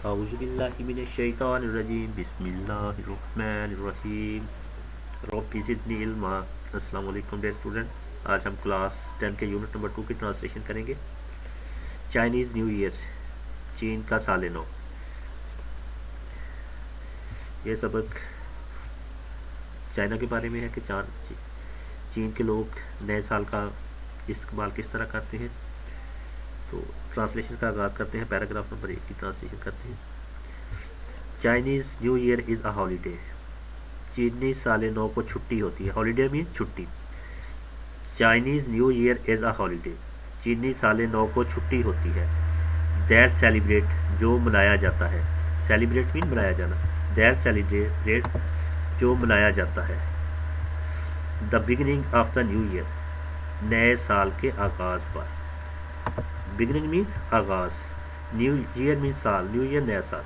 औज़ुबिल्लाहिमिनश्शैतानिर्रजीम बिस्मिल्लाहिर्रहमानिर्रहीम रब्बि ज़िदनी इल्मा। अस्सलाम वालेकुम डियर स्टूडेंट। आज हम क्लास 10 के यूनिट नंबर 2 की ट्रांसलेशन करेंगे। चाइनीज़ न्यू ईयर, चीन का साल नौ। ये सबक चाइना के बारे में है कि चीन के लोग नए साल का इस्तेमाल किस तरह करते हैं। तो ट्रांसलेशन का आगाज़ करते हैं। पैराग्राफ नंबर 1 की ट्रांसलेशन करते हैं। Chinese new year is a holiday. चीनी साल नौ को छुट्टी होती है। हॉलीडे मीन छुट्टी। Chinese new year is a holiday. चीनी साल नौ को छुट्टी होती है। दैट सेलिब्रेट, जो मनाया जाता है। सेलिब्रेट मीन मनाया जाना। दैट सेलिब्रेट, जो मनाया जाता है। The beginning of the new year, नए साल के आगाज़ पर। बिगिनिंग मीन्स आगाज़, न्यू ईयर मीन साल, न्यू ईयर नया साल।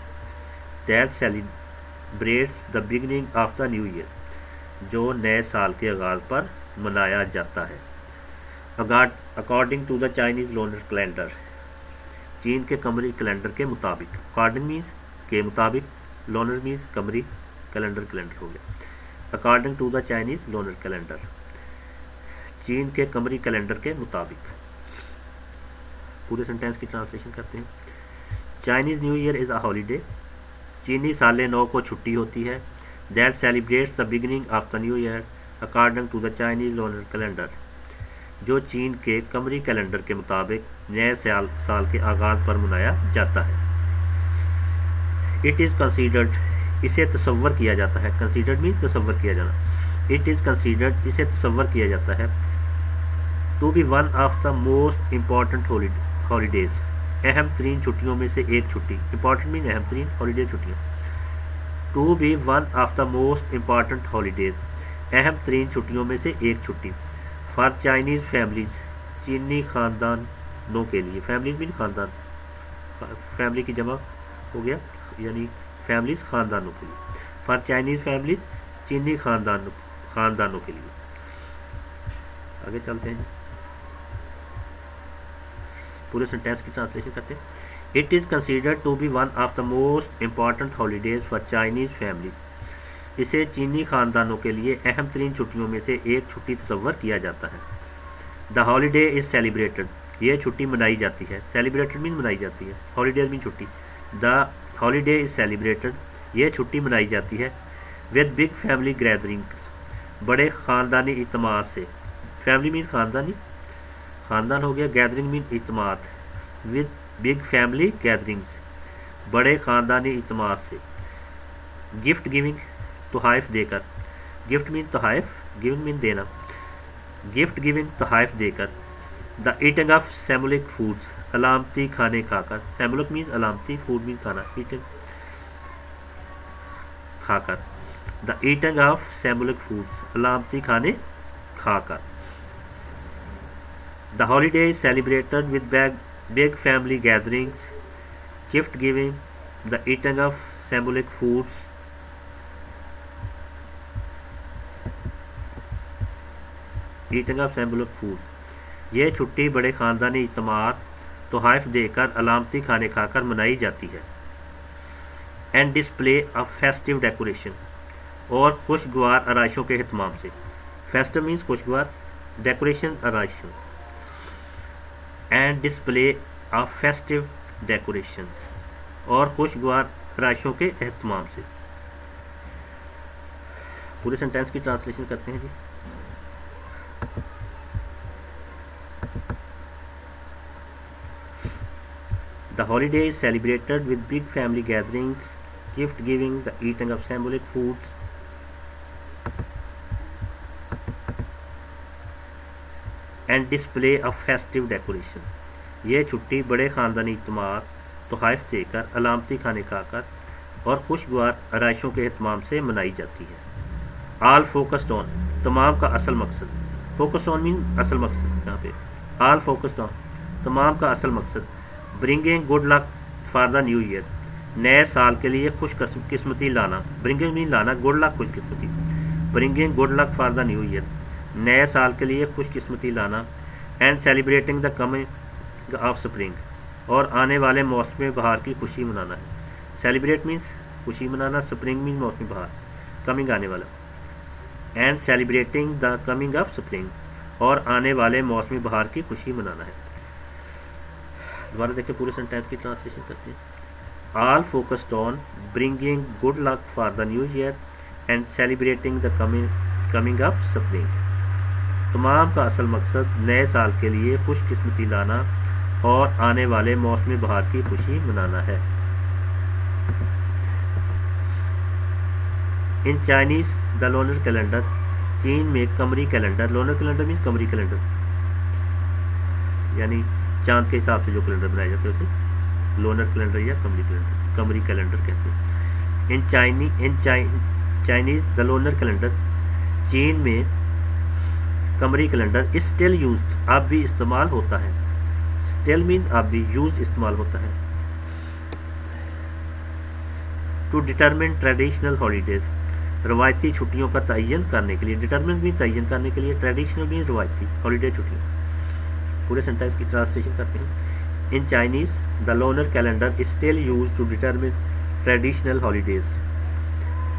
That celebrates the beginning of the new year, जो नए साल के आगाज़ पर मनाया जाता है। According to the Chinese lunar calendar, चीन के कमरी कैलेंडर के मुताबिक। अकॉर्डिंग मीन्स के मुताबिक, लूनर मीन्स कमरी, कैलेंडर कैलेंडर हो गया। According to the Chinese lunar calendar, चीन के कमरी कैलेंडर के मुताबिक। पूरे सेंटेंस की ट्रांसलेशन करते हैं। Chinese new year is a holiday. चीनी साल नौ को छुट्टी होती है। That celebrates the beginning of the new year according to the Chinese lunar calendar, जो चीन के कमरी कैलेंडर के मुताबिक नए साल के आगाज़ पर मनाया जाता है। इट इज़ कंसीडर्ड, इसे तसव्वुर किया जाता है। कंसीडर्ड मीन तसव्वुर किया जाना। इट इज़ कंसीडर्ड, इसे तसव्वुर किया जाता है। To be one of the most important holidays, अहम तरीन छुट्टियों में से एक छुट्टी। इंपॉर्टेंट मीन अहम तरीन, हॉलीडे छुट्टियाँ। To be one of the most important holidays, अहम तरीन छुट्टियों में से एक छुट्टी। फॉर चाइनीज़ फैमिलीज, चीनी ख़ानदानों के लिए। फैमिलीज मीन खानदान, फैमिली की जमा हो गया, यानी फैमिलीज ख़ानदानों के लिए। फॉर चाइनीज़ फैमिलीज, चीनी खानदानों के लिए। आगे चलते हैं, पूरे सेंटेंस की ट्रांसलेशन करते हैं। It is considered to be one of the most important holidays for Chinese family, इसे चीनी खानदानों के लिए अहम तरीन छुट्टियों में से एक छुट्टी तस्वर किया जाता है। द हॉलीडे इज़ सेलिब्रेटेड, ये छुट्टी मनाई जाती है। सेलिब्रेटेड मीन मनाई जाती है, हॉलीडे मीन छुट्टी। द हॉलीडे इज़ सेलिब्रेटेड, ये छुट्टी मनाई जाती है। विद बिग फैमिली गैदरिंग, बड़े ख़ानदानी इज्तिमा से। फैमिली मीन खानदानी, खानदान हो गया। गैदरिंग मीन इज्तिमात। विद बिग फैमिली गैदरिंग्स, बड़े ख़ानदानी इज्तिमा से। गिफ्ट गिविंग, तोहफ़ देकर। गिफ्ट मीन तोहफ़, गिविंग मीन देना। गिफ्ट गिविंग, तोहफ़ देकर। The eating of symbolic foods, अलामती खाने खाकर। सेमुलिक मीन अलामती, फूड मीन खाना, ईटिंग खाकर। The eating of symbolic foods, अलामती खाने खाकर। The holiday is celebrated with big family gatherings, gift giving, the eating of symbolic foods, ये छुट्टी बड़े ख़ानदानी इज्तिमात, तोहफ़ देकर, अलामती खाने खाकर मनाई जाती है। And display of festive decoration, और खुशगवार आराइशों के अहतमाम से। फेस्टिव मीन्स खुशगवार, डेकोरेशन आराइशों। And display of festive decorations, और खुशगवार आराइशों के अहतमाम से। पूरे सेंटेंस की ट्रांसलेशन करते हैं जी। The holiday is celebrated with big family gatherings, gift giving, the eating of symbolic foods, and display of festive decoration, ये छुट्टी बड़े ख़ानदानी इज्तिमात, तोहफ़ देकर, अलामती खाने खाकर, और खुशगवार आराइशों के अहतमाम से मनाई जाती है। आल फोकस्ड ऑन, तमाम का असल मकसद। फोकस्ड ऑन मीन असल मकसद, यहाँ पे आल फोकस्ड ऑन, तमाम का असल मकसद। Bringing good luck for the new year, नए साल के लिए खुशकिस्मती लाना। ब्रिंगिंग मीन लाना, गुड लक खुशकिस्मती। Bringing good luck for the new year, नए साल के लिए खुशकिस्मती लाना। And celebrating the coming of spring, और आने वाले मौसम बहार की खुशी मनाना है। सेलिब्रेट मीन्स खुशी मनाना, स्प्रिंग मीन्स मौसमी बहार, कमिंग आने वाला, and celebrating the coming of spring, और आने वाले मौसमी बहार की खुशी मनाना है। दोबारा देखिए पूरे सेंटेंस की ट्रांसलेशन करते हैं। All focused on bringing good luck for the new year and celebrating the coming of spring. तमाम का असल मकसद नए साल के लिए खुशकिस्मती लाना और आने वाले मौसमी बहार की खुशी मनाना है। In Chinese the lunar calendar, चीन में कमरी कैलेंडर, लोनर कैलेंडर मीन्स कमरी कैलेंडर, यानी चांद के हिसाब से जो कैलेंडर बनाए जाते हैं उसे लोनर कैलेंडर या कमरी कैलेंडर कहते हैं। In Chinese the lunar calendar, चीन में कमरी कैलेंडर स्टिल यूज्ड, अब भी इस्तेमाल होता है। स्टिल मीन अब भी, यूज इस्तेमाल होता है। टू डिटरमिन ट्रेडिशनल हॉलीडेज, रवायती छुट्टियों का तयन करने के लिए, डिटरमिन भी तयन करने के लिए, ट्रेडिशनल भी रवायती, हॉलीडे छुट्टियाँ। पूरे सेंटेंस की ट्रांसलेशन करते हैं। In Chinese the lunar calendar still use to determine traditional holidays,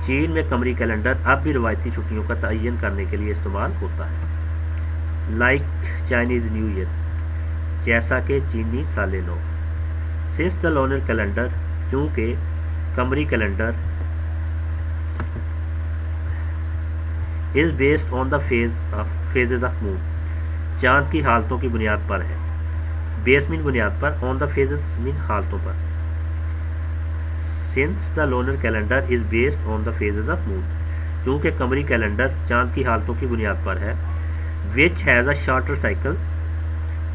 चीन में कमरी कैलेंडर अब भी रवायती छुट्टियों का तयन करने के लिए इस्तेमाल होता है। लाइक चाइनीज न्यू ईयर, जैसा कि चीनी साले नौ। सिंस द लोनर कैलेंडर, क्योंकि कमरी calendar is based on the phases of moon, चांद की हालतों की बुनियाद पर है। बेस मीन बुनियाद पर, ऑन द फेजेस मीन हालतों पर। Since the lunar calendar is based on the phases of moon, क्योंकि कमरी कैलेंडर चांद की हालतों की बुनियाद पर है। Which has a shorter cycle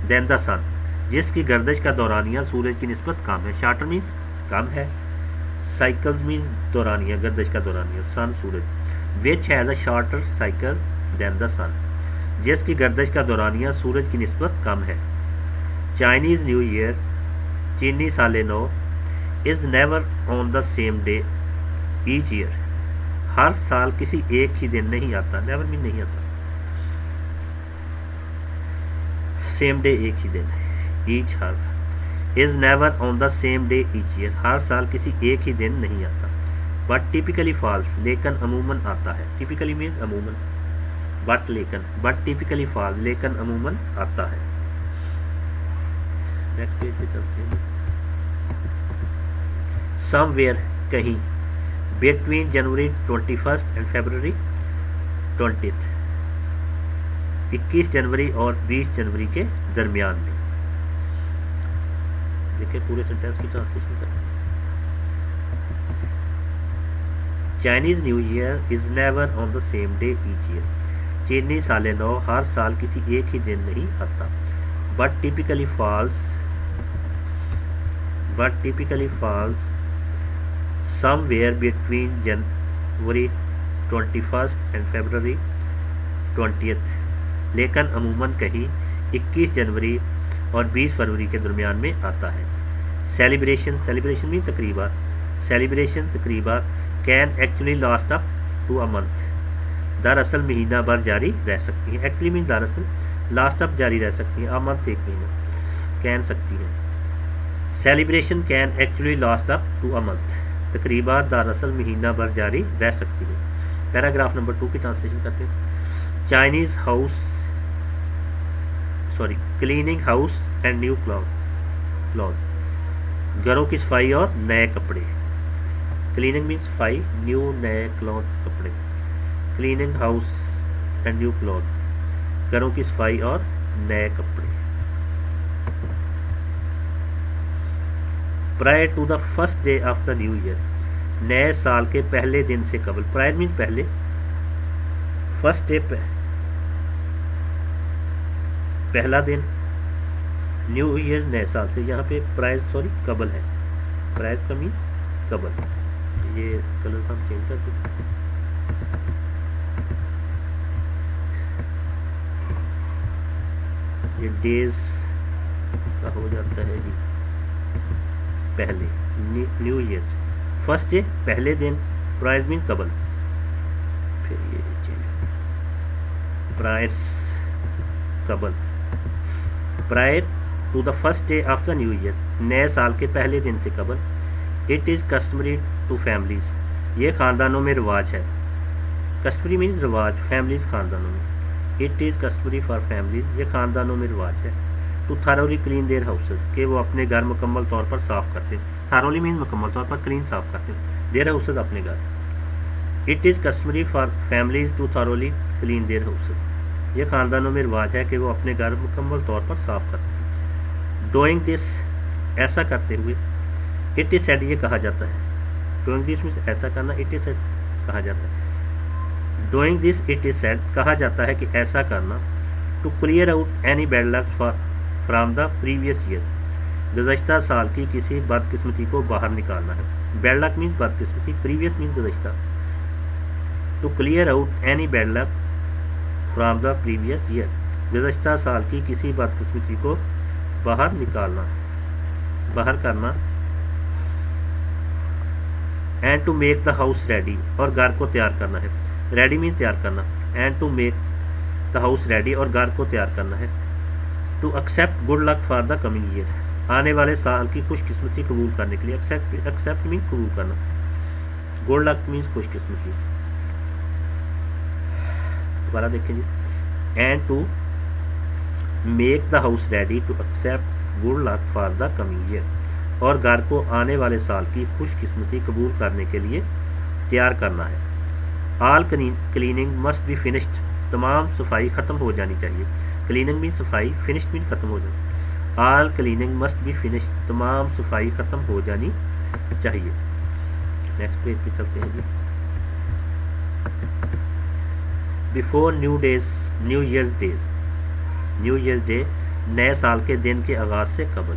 than the sun, जिसकी गर्दिश का दौरानिया सूरज की निस्बत कम है। शॉर्टर मीन्स कम है, साइकिल्स मीन दौरानिया, गर्दिश का दौरानिया, सन सूरज। Which has a shorter cycle than the sun, जिसकी गर्दिश का दौरानिया सूरज की निस्बत कम है। चाइनीज़ न्यू ईयर, चीनी साले नौ, is never on the same day each year, हर साल किसी एक ही दिन नहीं आता। नेवर मीन नहीं आता, सेम डे एक ही दिन, ईच हर, is never on the same day each year, हर साल किसी एक ही दिन नहीं आता। बट टिपिकली फॉल्स, लेकिन अमूमन आता है। टिपिकली मीन्स अमूमन, बट लेकिन, बट टिपिकली फॉल्स, लेकिन अमूमन आता है। नेक्स्ट पेज पे चलते हैं। समवेयर, कहीं, बिटवीन जनवरी 21 एंड फरवरी 20, 21 जनवरी और 20 जनवरी के दरमियान में। देखिए पूरे सेंटेंस की ट्रांसलेशन करें। Chinese new year is never on the same day each year, चीनी साले नौ हर साल किसी एक ही दिन नहीं आता। But typically falls somewhere between January 21 and February 20, लेकिन अमूमन कहीं 21 जनवरी और 20 फरवरी के दरमियान में आता है। सेलिब्रेशन में तकरीबा, सेलिब्रेशन तकरीबा can actually last up to a month, दरअसल महीना भर जारी रह सकती है। एक्चुअली मीन दरअसल, लास्ट अप जारी रह सकती है, अ मंथ एक महीना, कैन सकती है। Celebration can actually last up to a month, तकरीबा दरअसल महीना भर जारी रह सकती है। पैराग्राफ नंबर 2 की ट्रांसलेशन करते हैं। Chinese cleaning house and new clothes, घरों की सफाई और नए कपड़े। क्लीनिंग मीन्स सफाई, न्यू नए क्लॉथ्स कपड़े। Cleaning house and new clothes, घरों की सफाई और नए कपड़े। Prior to the first day of the new year, नए साल के पहले दिन से कबल। प्रायर मीन्स पहले, फर्स्ट डे पहला दिन, न्यू ईयर नए साल से, यहाँ पे प्रायर कबल है, प्रायर का मीन कबल। ये कलर हम चेंज कर देते हैं। ये डेज का हो जाता है जी पहले, न्यू ईयर फर्स्ट डे पहले दिन, प्रायर मीन कबल, फिर ये चेंज, प्रायर कबल। Prior to the first day of the new year, नए साल के पहले दिन से कबल। It is customary to families, ये ख़ानदानों में रिवाज है। कस्टमरी मीन्स रिवाज, फैमिलीज खानदानों में। It is customary for families, ये ख़ानदानों में रिवाज है। To thoroughly clean their houses, कि वो अपने घर मुकम्मल तौर पर साफ़ करते हैं। थारोली मीन्स मुकम्मल तौर पर, क्लीन साफ़ करते हैं। देयर हाउसेज अपने घर। It is customary for families to thoroughly clean their houses, ये ख़ानदानों में रिवाज है कि वो अपने घर मुकम्मल तौर पर साफ़ करते हैं। डूइंग दिस, ऐसा करते हुए। इट इज़ सेड, ये कहा जाता है। डूइंग दिस मीन्स ऐसा करना, इट इज़ सेड कहा जाता है। Doing this it is said, कहा जाता है कि ऐसा करना। To clear out any bad luck from the previous year, गुज़श्ता साल की किसी बदकिस्मती को बाहर निकालना है। बैड लक मीन्स बदकिस्मती, प्रीवियस मीन्स गुज़श्ता। To clear out any bad luck from the previous year, गुज़श्ता साल की किसी बदकिस्मती को बाहर निकालना, बाहर करना। And to make the house ready, और घर को तैयार करना है। रेडी मीन्स तैयार करना। And to make the house ready, और घर को तैयार करना है। To accept good luck for the coming year, आने वाले साल की खुशकिस्मती कबूल करने के लिए। एक्सेप्ट मीन्स कबूल करना। गुड लक मीन्स खुशकिस्मती। दोबारा देखें जी। And to make the house ready to accept good luck for the coming year, और घर को आने वाले साल की खुशकिस्मती कबूल करने के लिए तैयार करना है। All cleaning must be finished, तमाम सफाई ख़त्म हो जानी चाहिए। क्लीनिंग मीन सफाई, फिनिश्ड मीन ख़त्म हो जाना। All cleaning must be finished, तमाम सफाई ख़त्म हो जानी चाहिए। नेक्स्ट पेज पे चलते हैं जी। Before new year's day, new year's day नए साल के दिन के आगाज़ से कबल।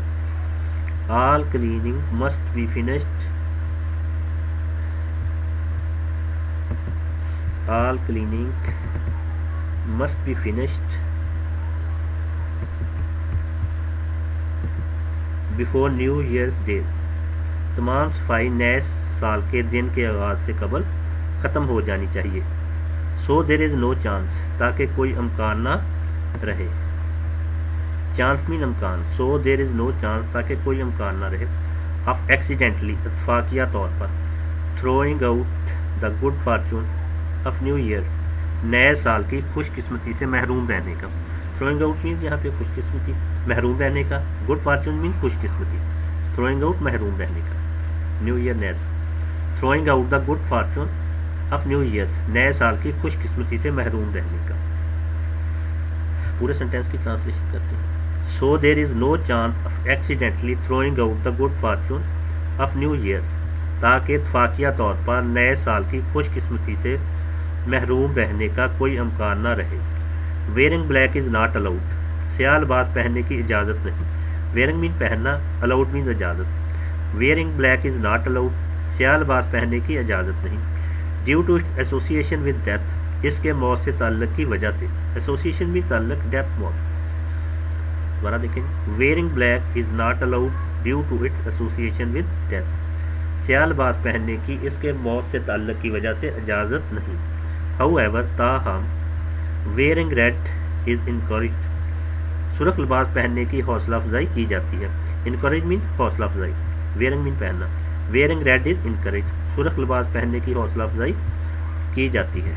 All cleaning must be finished, all cleaning must be finished before New Year's Day, तमाम सफाई नए साल के दिन के आगाज़ से कबल ख़त्म हो जानी चाहिए। So there is no chance, ताकि कोई इम्कान ना रहे। चांस मीन इम्कान। So there is no chance, ताकि कोई इम्कान ना रहे। of accidentally, इत्तफाकिया तौर पर। throwing out the good fortune of new year, नए साल की खुशकिस्मती से महरूम रहने का। थ्रोइंग आउट मीन्स यहाँ पे खुशकिस्मती, महरूम रहने का। गुड फॉर्चून मीन्स खुशकिस्मती, थ्रोइंग आउट महरूम रहने का। न्यू ईयर नए, throwing out the good fortune of new year, नए साल की खुशकिस्मती से महरूम रहने का। पूरे सेंटेंस की ट्रांसलेशन करते हैं। So there is no chance of accidentally throwing out the good fortune of new year, ताकि इत्तफाकिया तौर पर नए साल की खुशकिस्मती से महरूम रहने का कोई इम्कान ना रहे। Wearing black is not allowed, स्याह लिबास पहनने की इजाज़त नहीं। वेयरिंग मीन पहनना, अलाउड मीन इजाज़त। Wearing black is not allowed, स्याह लिबास पहनने की इजाज़त नहीं। Due to its association with death, इसके मौत से ताल्लुक़ की वजह से। एसोसिएशन भी ताल्लुक़, डेथ मौत। दोबारा देखें। Wearing black is not allowed due to its association with death, स्याह लिबास पहनने की इसके मौत से ताल्लुक़ की वजह से इजाज़त नहीं। However, ताहम वेयरिंग रेड इज़ इनकरेज्ड, सुर्ख लिबास पहनने की हौसला अफजाई की जाती है। इनकरेज मीन हौसला अफजाई, वेयरिंग मीन पहनना। वेयरिंग रेड इज़ इनकरेज, सुर्ख लिबास पहनने की हौसला अफजाई की जाती है।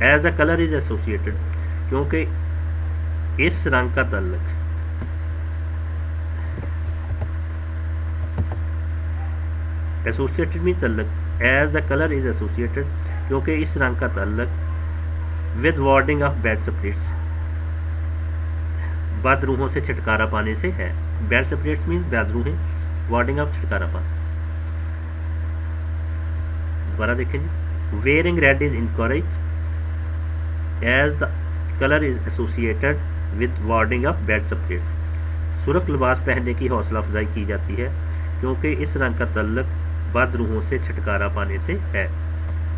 As the colour is associated, क्योंकि इस रंग का ताल्लुक, एसोसिएटेड मीन ताल्लुक। As the colour is associated, क्योंकि इस रंग का ताल्लुक with warding off bad spirits, बद रूहों से छुटकारा पाने से है। बैड स्पिरिट्स मीन बद रूहें, वार्डिंग ऑफ छुटकारा पाना। दोबारा देखें जी। Wearing red is encourage as the colour is associated with warding off bad spirits, सुर्ख लिबास पहनने की हौसला अफजाई की जाती है क्योंकि इस रंग का ताल्लुक बद रूहों से छुटकारा पाने से है।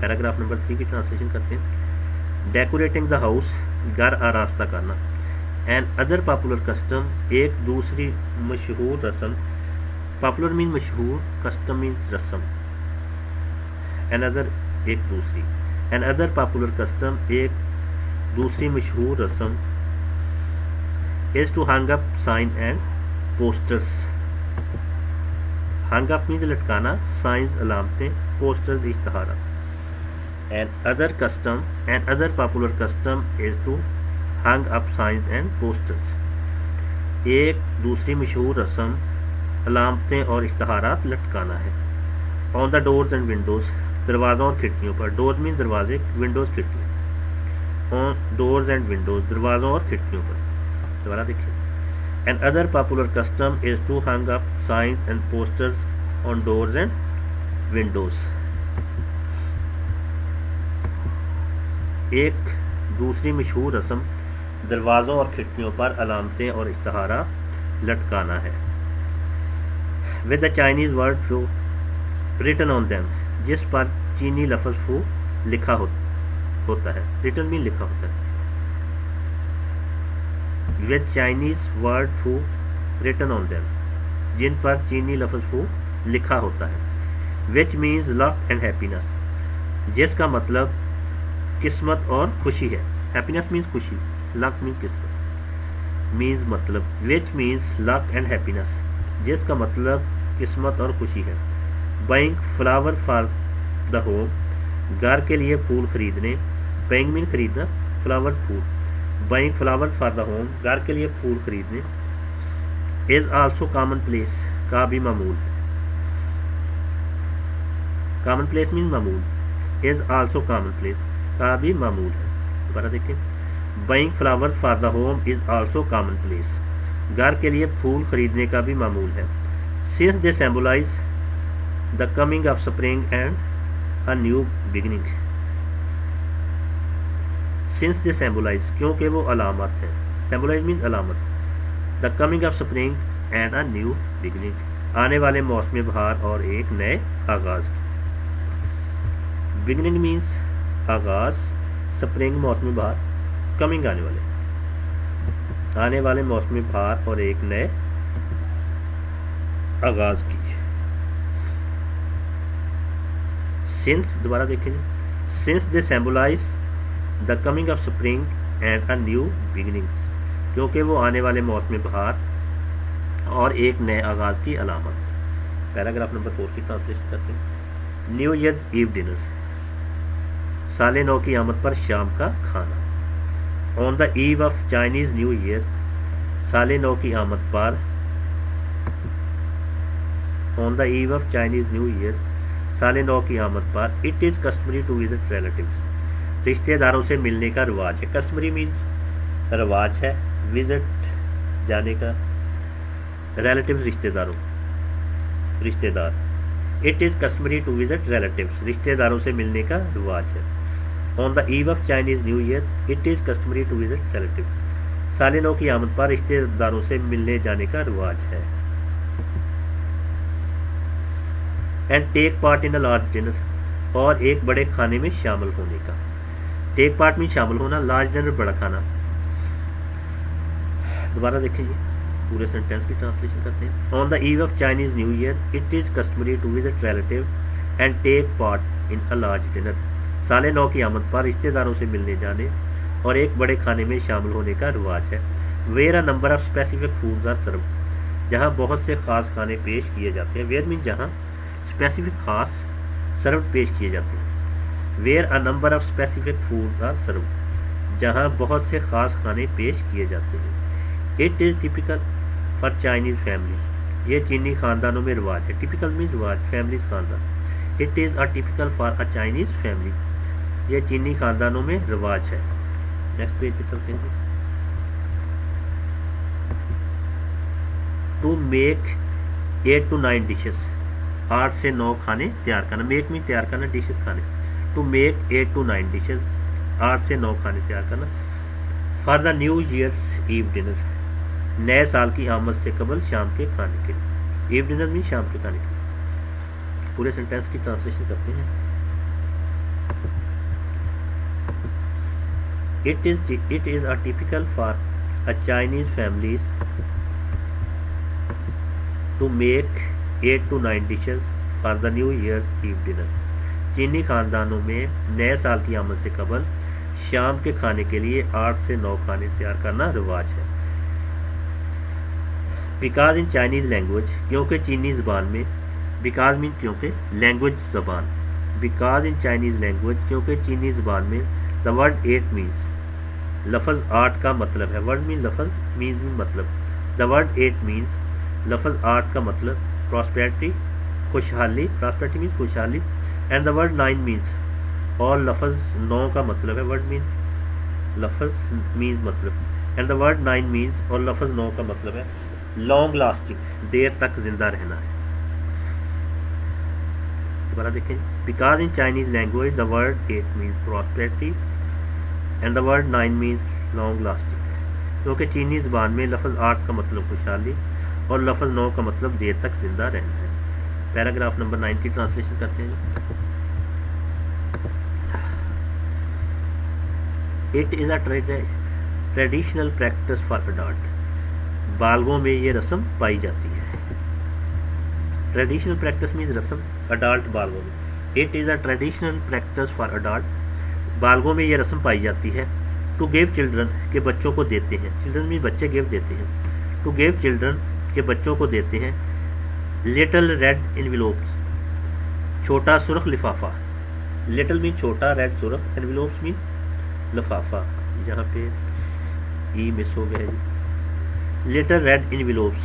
पैराग्राफ नंबर 3 की ट्रांसलेशन करते हैं। डेकोरेटिंग द हाउस, घर आरास्ता करना। एन अदर पॉपुलर कस्टम, एक दूसरी मशहूर रस्म। पॉपुलर मीन मशहूर, कस्टम मीन रस्म। एन अदर एक दूसरी। एन अदर पॉपुलर कस्टम, एक दूसरी मशहूर रस्म। Is to hang up sign and posters, hung up means लटकाना, साइंस अलामतें, पोस्टर्स इश्तहारा। And other popular custom is to hung up signs and posters. एक दूसरी मशहूर रस्म अलामतें और इश्तहारात लटकाना है। On the doors and windows, दरवाज़ों और खिड़कियों पर। डोर्स मीन दरवाजे, विंडोज़ खिड़कियाँ। ऑन डोर्स एंड विंडोज़, दरवाज़ों और खिड़कियों पर। दोबारा देखिए। Another popular custom is to hung up signs and posters on doors and Windows. एक दूसरी मशहूर रस्म दरवाज़ों और खिड़कियों पर अलामतें और इश्तहारा लटकाना है। With the Chinese word fu written on them, जिस पर चीनी लफ्ज़ फू लिखा होता है। रिटन मीन लिखा होता है। With Chinese word fu written on them, जिन पर चीनी लफ्ज़ फू लिखा होता है। Which means luck and happiness, जिसका मतलब किस्मत और खुशी है। हैप्पीनेस मीन्स खुशी, लक मीन्स किस्मत, मीन्स मतलब। Which means luck and happiness, जिसका मतलब किस्मत और खुशी है। Buying flower for the home, घर के लिए फूल खरीदने। बाइंग मीन खरीदना, फ्लावर फूल। Buying flower for the home, घर के लिए फूल खरीदने। इज आल्सो कॉमन प्लेस, का भी मामूल। कॉमन प्लेस मीन मामूल। इज आल्सो कॉमन प्लेस, का भी मामूल है। दोबारा देखें। Buying flower for the home is also common place, घर के लिए फूल खरीदने का भी मामूल है। Since they symbolise the coming of spring and a new beginning. Since they symbolise, क्योंकि वो अलामत है। सिंबलाइज मीन अलामत। The coming of spring and a new beginning, आने वाले मौसम बहार और एक नए आगाज की। बिगिनिंग मीन्स आगाज, स्प्रिंग मौसम बहार, कमिंग आने वाले मौसम बहार और एक नए आगाज की। सिंस, दोबारा देखेंगे। Since they symbolise the coming of spring and a new beginning, क्योंकि वो आने वाले मौसम बहार और एक नए आगाज की अलामत। पैराग्राफ नंबर 4 की ट्रांसलेशन करते हैं। न्यू ईयर्स ईव डिनर, साले नौ की आमद पर शाम का खाना। On the eve of Chinese new Year, साले नौ की आमद पर। On the eve of Chinese new Year, साले नौ की आमद पर। It is customary to visit relatives, रिश्तेदारों से मिलने का रिवाज है। कस्टमरी मीन्स रिवाज है, विजिट जाने का, रिलेटिव्स रिश्तेदार। It is customary to visit relatives, रिश्तेदारों से मिलने का रिवाज है। On the eve of Chinese new Year, it is customary to visit relatives, साले नौ की आमद पर रिश्तेदारों से मिलने जाने का रिवाज है। And take part in a large dinner, और एक बड़े खाने में शामिल होने का। टेक पार्ट में शामिल होना, लार्ज डिनर बड़ा खाना। दोबारा देखेंगे, पूरे सेंटेंस की ट्रांसलेशन करते हैं। On the eve of Chinese new Year, it is customary to visit relative and take part in a large dinner, साले नौ की आमद पर रिश्तेदारों से मिलने जाने और एक बड़े खाने में शामिल होने का रिवाज है। Where a number of specific foods are serve, जहाँ बहुत से खास खाने पेश किए जाते हैं। वेयर मीन जहाँ, स्पेसिफिक खास, सर्व पेश किए जाते हैं। Where a number of specific foods are serve, जहाँ बहुत से खास खाने पेश किए जाते हैं। It is typical for Chinese family, ये चीनी खानदानों में रिवाज है। टिपिकल मीन रिवाज, फैमिलीज खानदान। It is a typical for a Chinese family, ये चीनी खानदानों में रिवाज है। नेक्स्ट पेज पे चलते हैं। टू मेक 8 to 9 डिशेस, 8 से 9 खाने तैयार करना। मेक में तैयार करना, डिशेस खाने। टू मेक 8 to 9 डिशेस, 8 से 9 खाने तैयार करना। For the New Year's Eve dinner, नए साल की आमद से कबल शाम के खाने के लिए। ईव डिनर में शाम के खाने के लिए। पूरे सेंटेंस की ट्रांसलेशन करते हैं। It is a typical for a Chinese families to make 8 to 9 dishes for the New Year's Eve dinner. चीनी खानदानों में नए साल की आमद से कबल शाम के खाने के लिए 8 से 9 खाने तैयार करना रिवाज है। बिकॉज इन चाइनीज़ लैंग्वेज, क्योंकि चीनी ज़बान में, बिकॉज मीन क्योंकि, लैंग्वेज ज़बान, बिकॉज इन चाइनीज़ लैंग्वेज, क्योंकि चीनी ज़बान में, द वर्ड एट मीन्स, लफ्ज़ आर्ट का मतलब है, वर्ड मीन लफ्ज़, मीन्स मीन मतलब, द वर्ड एट मीन्स, लफ्ज़ आर्ट का मतलब प्रॉस्पेरिटी, खुशहाली, प्रॉस्पेरिटी मीन्स खुशहाली, and the word nine means, और लफ्ज़ नौ का मतलब है, वर्ड मीन लफ्ज़ मीन्स मतलब, and the word nine means, और लफ्ज़ नौ का मतलब है लॉन्ग लास्टिंग, देर तक जिंदा रहना है। दोबारा देखें, because in Chinese language the word at means prosperity and the word nine means long lasting, क्योंकि चीनी ज़बान में लफ्ज़ आठ का मतलब खुशहाली और लफ्ज़ नौ का मतलब देर तक जिंदा रहना है। पैराग्राफ नंबर 9 की ट्रांसलेशन करते हैं। It is a traditional practice for adult, बालगों में ये रस्म पाई जाती है। ट्रेडिशनल प्रैक्टिस मीन्स रस्म, अडल्ट बालगों में। It is a traditional practice for adult, बालगों में ये रस्म पाई जाती है। टू गिव चिल्ड्रन, के बच्चों को देते हैं, चिल्ड्रन मीन बच्चे, गिव देते हैं। टू गिव चिल्ड्रन, के बच्चों को देते हैं, लिटिल रेड एनविलोप्स, छोटा सुर्ख लिफाफा, लिटिल मीन छोटा, रेड सुर्ख, एनविलोप्स मीन लिफाफा, यहाँ पे ई मिस हो गया है। लिटिल रेड एनविलोप्स,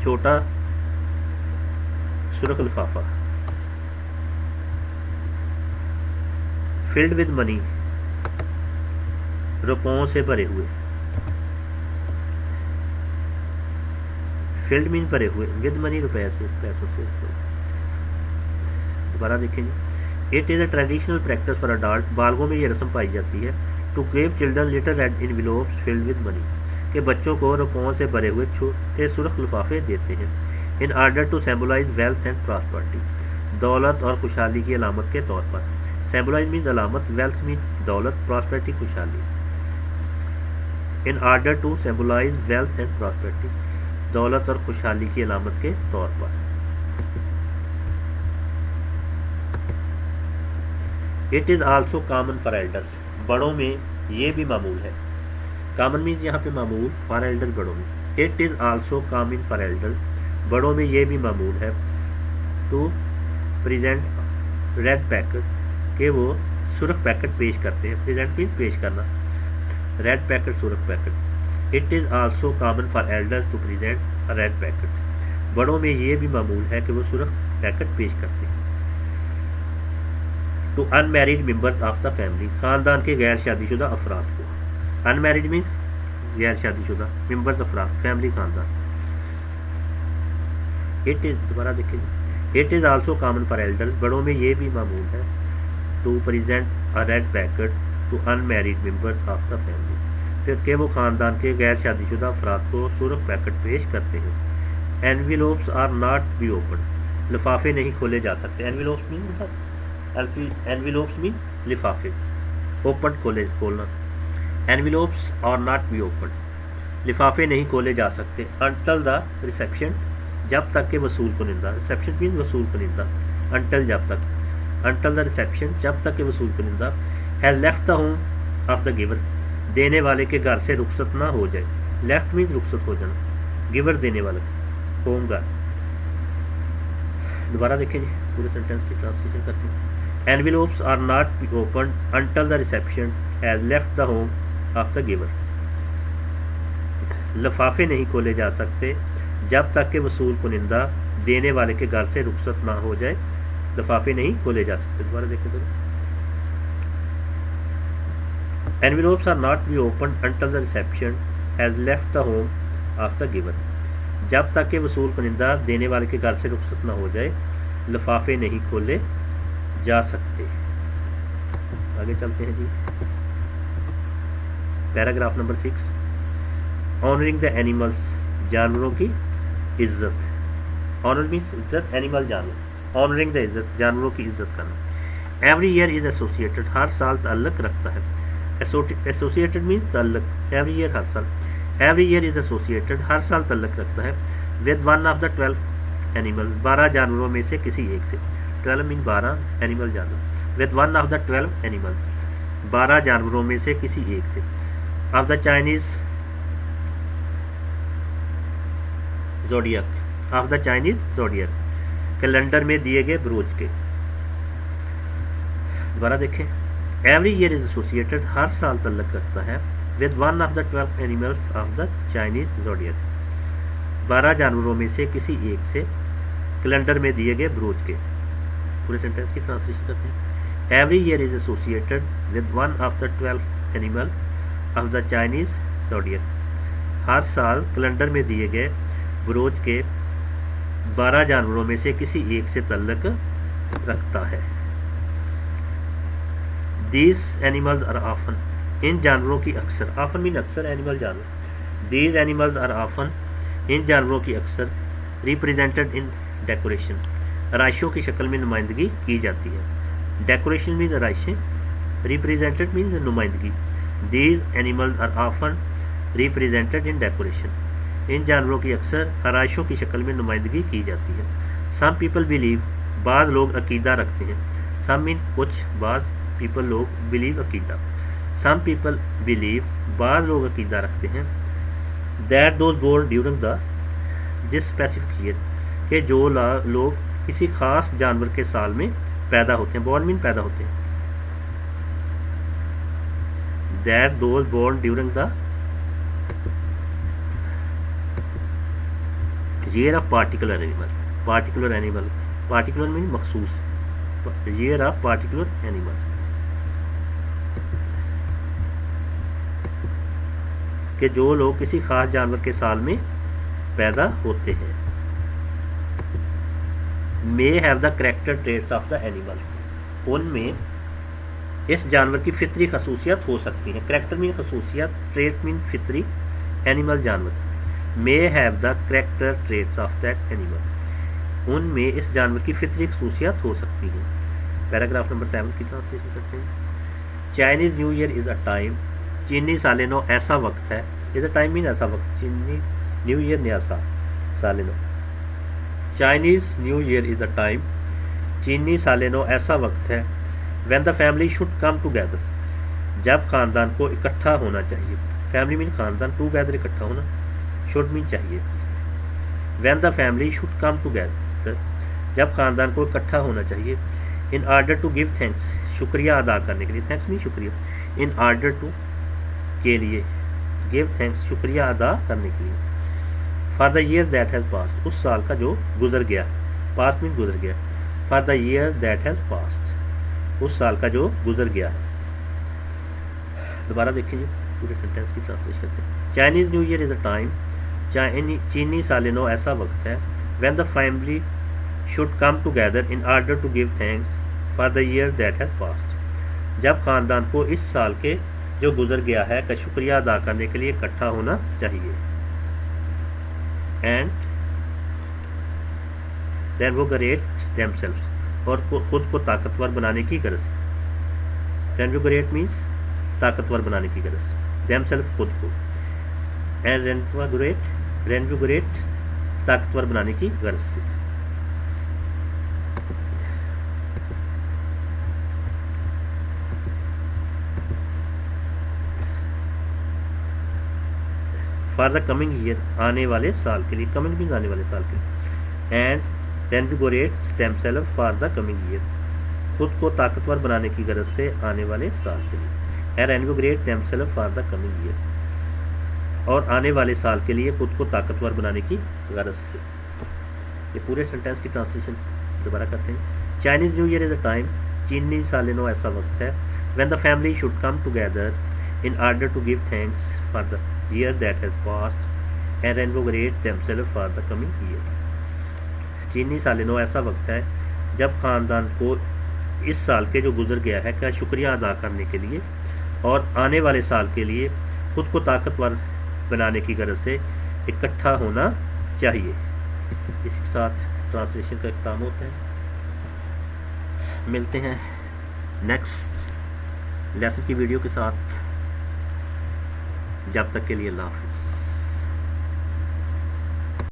छोटा सुर्ख लिफाफा, फिल्ड विद मनी, रुपयों से भरे हुए, फिल्ड मीन भरे हुए, विद मनी रुपये से, पैसों से। दोबारा देखेंगे, it is a traditional practice for adult, बालगों में ये रस्म पाई जाती है। To give children little red envelopes filled with money, के बच्चों को रुपयों से भरे हुए छोटे सुर्ख लिफाफे देते हैं। In order to symbolise wealth and prosperity, दौलत और खुशहाली की अलामत के तौर पर। सिम्बलाइज मीन अलामत, वेल्थ मीन दौलत, प्रॉस्पेरिटी खुशहाली। In order to symbolise wealth and prosperity, दौलत और खुशहाली की अलामत के तौर पर। It is also common for elders, बड़ों में ये भी मामूल है। कॉमन मीन्स यहाँ पे मामूल, फॉर एल्डर्स बड़ों में। It is also common for elders, बड़ों में ये भी मामूल है। टू प्रेजेंट रेड पैकेट, के वो सुर्ख पैकेट पेश करते हैं। प्रेजेंट मीन्स पेश करना, रेड पैकेट सुर्ख पैकेट। It is also common for elders to present red packets, बड़ों में ये भी मामूल है कि वो सुर्ख पैकेट पेश करते हैं। To unmarried members of the family, खानदान के गैर शादीशुदा अफराद को। अनमैरिड मीन्स गैर शादीशुदा, मेंबर्स अफराद, फैमिली, खानदान। इट इज़, दोबारा देखेंगे, it is also common for elders, बड़ों में ये भी मामूल है। To present a red packet to unmarried members of the family, फिर के वो खानदान के गैर शादीशुदा अफराद को सुर्ख पैकेट पेश करते हैं। Envelopes are not be open, लिफाफे नहीं खोले जा सकते। एनविलोप्स मीन, एनविलोप्स मीन लिफाफे, ओपन खोले, खोलना। एनविलोप्स आर नॉट बी ओपन, लिफाफे नहीं खोले जा सकते। अंटल द रिसेप्शन, जब तक के वसूल कुनिंदा, रिसेप्शन मीन वसूल कुनिंदा, अंटल जब तक, अंटल द रिसेप्शन जब तक के वसूल कुनिंदा has left the home of the giver, देने वाले के घर से रुखसत ना हो जाए। लेफ्ट मीन रुखसत हो जाना, गिवर देने वाला, होम घर। दोबारा देखें जी, पूरे सेंटेंस की ट्रांसलेशन करते हैं। Envelopes are not open until the reception has left the home of the giver, लिफाफे नहीं खोले जा सकते जब तक के वसूल कुनिंदा देने वाले के घर से रुखसत ना हो जाए। लिफाफे नहीं खोले जा सकते। दोबारा देखें तो, envelopes are not be open until the reception has left the home of the giver, जब तक के वसूल कुनिंदा देने वाले के घर से रुखसत ना हो जाए, लिफाफे नहीं खोले जा सकते। आगे चलते हैं जी, paragraph number 6। Honouring the animals, जानवरों की इज्जत। ऑनर मीन्स इज्जत, एनिमल जानवर, ऑनरिंग द इज्जत, जानवरों की इज्जत करना। एवरी ईयर इज एसोसिएटेड, हर साल ताल्लुक रखता है। एसोसिएटेड मीन्स ताल्लुक, एवरी ईयर हर साल, एवरी ईयर इज एसोसिएटेड हर साल ताल्लुक रखता है। With one of the 12 animal, 12 जानवरों में से किसी एक से। 12 मीन 12, एनिमल जानवर। With one of the 12 animal, 12 जानवरों में से किसी एक से। Of the Chinese zodiac of the Chinese zodiac, calendar में दिए गए बुरूज के। दोबारा देखें, एवरी ईयर इज एसोसिएटेड, हर साल तल्लक रखता है, with one of the 12 animals of the Chinese zodiac, 12 जानवरों में से किसी एक से कैलेंडर में दिए गए बुरूज के। पूरे सेंटेंस की ट्रांसलेशन करते हैं। Every year is associated with one of the 12 animal of the Chinese zodiac, हर साल कैलेंडर में दिए गए बुरूज के 12 जानवरों में से किसी एक से तल्लक रखता है। These animals are often, इन जानवरों की अक्सर, often मीन अक्सर, एनिमल जानवर, These animals are often, इन जानवरों की अक्सर represented in decoration, आराइशों की शक्ल में नुमाइंदगी की जाती है। डेकोरेशन मीन आराइशें, represented मीन नुमाइंदगी। These animals are often represented in decoration, इन जानवरों की अक्सर आराइशों की शक्ल में नुमाइंदगी की जाती है। Some people believe, बाज़ लोग अकीदा रखते हैं। Some मीन कुछ, बाज़, people लोग, believe अकीदा। Some people believe, बाज़ लोग अकीदा रखते हैं, that those born during the this specific year, कि जो लोग किसी खास जानवर के साल में पैदा होते हैं, born मीन पैदा होते हैं, that those born during the year of particular animal, particular animal, particular mean मखसूस, year of particular animal, कि जो लोग किसी खास जानवर के साल में पैदा होते हैं। may have the character traits of the animal, उनमें इस जानवर की फितरी खसूसियत हो सकती है। करेक्टर मीन खसूसियत, ट्रेट मीन फितरी, एनिमल जानवर। may have the character traits of that animal, उनमें इस जानवर की फितरी खसूसियत हो सकती है। पैराग्राफ नंबर 7 की ट्रांसलेशन करते हैं। Chinese new year is a time, चीनी साल नो ऐसा वक्त है, इज़ अ टाइम मीन ऐसा वक्त, चीनी न्यू ईयर नया साल नो, Chinese new year is a time, चीनी साल नो ऐसा वक्त है, when the family should come together, जब खानदान को इकट्ठा होना चाहिए। फैमिली मीन खानदान, टुगेदर इकट्ठा होना, शुड मीन चाहिए। When the family should come together, जब खानदान को इकट्ठा होना चाहिए। In order to give thanks, शुक्रिया अदा करने के लिए, थैंक्स मीन शुक्रिया, इन ऑर्डर टू के लिए, गिव थैंक्स शुक्रिया अदा करने के लिए। For the year that has past, उस साल का जो गुजर गया, पास्ट मीन गुजर गया, for the year that has past, उस साल का जो गुजर गया है। दोबारा देखिए पूरे सेंटेंस की ट्रांसलेशन करते हैं। Chinese new year is a time, चीनी साल नो ऐसा वक्त है, when the family should come together in order to give thanks for the year that has passed, जब खानदान को इस साल के जो गुजर गया है का शुक्रिया अदा करने के लिए इकट्ठा होना चाहिए। एंड देन वो ग्रेट देमसेल्व्स, और खुद को ताकतवर बनाने की गरज। रेनविगोरेट मीन्स ताकतवर बनाने की गरज, देमसेल्फ खुद को, एंड रेनविगोरेट ताकतवर बनाने की गरज से। फॉर द कमिंग ईयर, आने वाले साल के लिए, कमिंग मीन्स आने वाले साल के लिए, and reinvigorates themselves for the coming year, खुद को ताकतवर बनाने की गरज से आने वाले साल के लिए, and reinvigorate themselves for the coming year, और आने वाले साल के लिए खुद को ताकतवर बनाने की गरज से। ये पूरे सेंटेंस की ट्रांसलेशन दोबारा करते हैं। Chinese new year is a time, चीनी साल नो ऐसा वक्त है, when the family should come together in order to give thanks for the year that has passed and reinvigorate themselves for the coming year. चीनी साल नो ऐसा वक्त है जब खानदान को इस साल के जो गुजर गया है का शुक्रिया अदा करने के लिए और आने वाले साल के लिए खुद को ताकतवर बनाने की गरज से इकट्ठा होना चाहिए। इसके साथ ट्रांसलेशन का इख्तिताम होता है। मिलते हैं नेक्स्ट लेसन की वीडियो के साथ, जब तक के लिए अल्लाह हाफ़िज़।